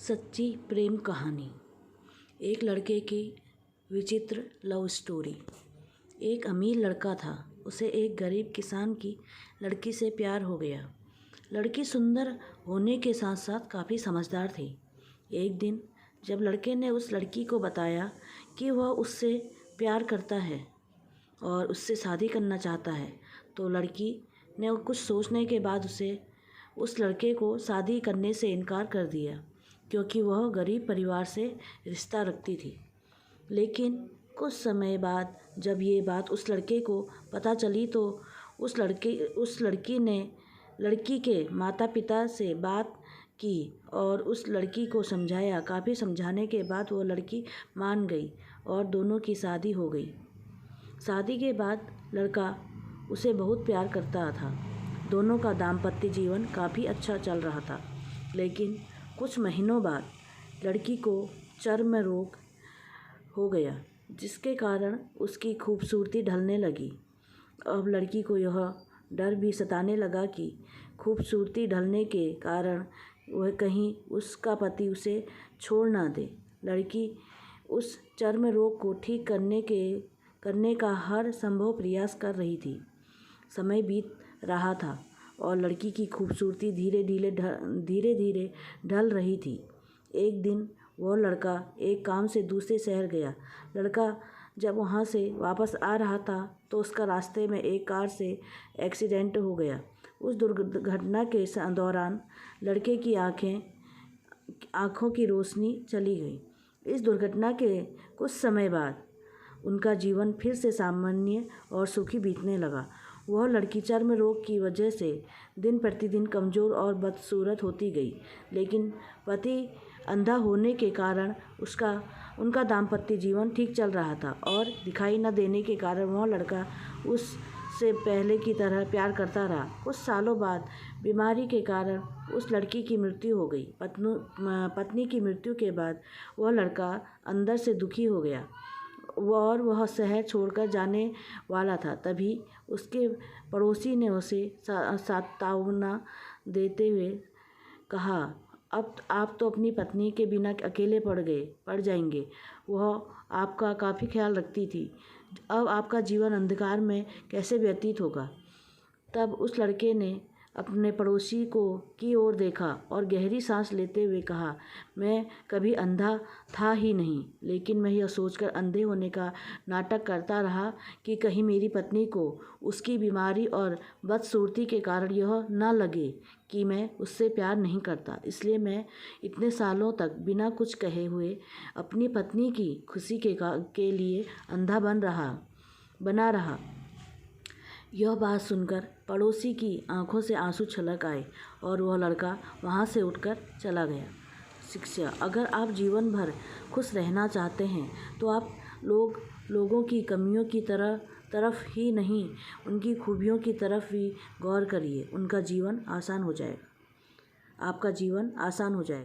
सच्ची प्रेम कहानी। एक लड़के की विचित्र लव स्टोरी। एक अमीर लड़का था, उसे एक गरीब किसान की लड़की से प्यार हो गया। लड़की सुंदर होने के साथ साथ काफ़ी समझदार थी। एक दिन जब लड़के ने उस लड़की को बताया कि वह उससे प्यार करता है और उससे शादी करना चाहता है, तो लड़की ने कुछ सोचने के बाद उस लड़के को शादी करने से इनकार कर दिया, क्योंकि वह गरीब परिवार से रिश्ता रखती थी। लेकिन कुछ समय बाद जब ये बात उस लड़के को पता चली, तो उस लड़की ने लड़की के माता पिता से बात की और उस लड़की को समझाया। काफ़ी समझाने के बाद वो लड़की मान गई और दोनों की शादी हो गई। शादी के बाद लड़का उसे बहुत प्यार करता था। दोनों का दाम्पत्य जीवन काफ़ी अच्छा चल रहा था। लेकिन कुछ महीनों बाद लड़की को चर्म रोग हो गया, जिसके कारण उसकी खूबसूरती ढलने लगी। अब लड़की को यह डर भी सताने लगा कि खूबसूरती ढलने के कारण वह कहीं उसका पति उसे छोड़ ना दे। लड़की उस चर्म रोग को ठीक करने का हर संभव प्रयास कर रही थी। समय बीत रहा था और लड़की की खूबसूरती धीरे धीरे ढल रही थी। एक दिन वह लड़का एक काम से दूसरे शहर गया। लड़का जब वहाँ से वापस आ रहा था, तो उसका रास्ते में एक कार से एक्सीडेंट हो गया। उस दुर्घटना के दौरान लड़के की आँखों की रोशनी चली गई। इस दुर्घटना के कुछ समय बाद उनका जीवन फिर से सामान्य और सुखी बीतने लगा। वह लड़की चर्म रोग की वजह से दिन प्रतिदिन कमज़ोर और बदसूरत होती गई, लेकिन पति अंधा होने के कारण उनका दाम्पत्य जीवन ठीक चल रहा था और दिखाई न देने के कारण वह लड़का उससे पहले की तरह प्यार करता रहा। कुछ सालों बाद बीमारी के कारण उस लड़की की मृत्यु हो गई। पत्नी की मृत्यु के बाद वह लड़का अंदर से दुखी हो गया और वह शहर छोड़कर जाने वाला था। तभी उसके पड़ोसी ने उसे सांत्वना देते हुए कहा, अब आप तो अपनी पत्नी के बिना अकेले पड़ जाएंगे। वह आपका काफ़ी ख्याल रखती थी। अब आपका जीवन अंधकार में कैसे व्यतीत होगा। तब उस लड़के ने अपने पड़ोसी की ओर देखा और गहरी सांस लेते हुए कहा, मैं कभी अंधा था ही नहीं, लेकिन मैं यह सोचकर अंधे होने का नाटक करता रहा कि कहीं मेरी पत्नी को उसकी बीमारी और बदसूरती के कारण यह न लगे कि मैं उससे प्यार नहीं करता। इसलिए मैं इतने सालों तक बिना कुछ कहे हुए अपनी पत्नी की खुशी के लिए अंधा बना रहा। यह बात सुनकर पड़ोसी की आंखों से आंसू छलक आए और वह लड़का वहां से उठकर चला गया। शिक्षा: अगर आप जीवन भर खुश रहना चाहते हैं, तो आप लोगों की कमियों की तरफ ही नहीं, उनकी खूबियों की तरफ भी गौर करिए। आपका जीवन आसान हो जाएगा।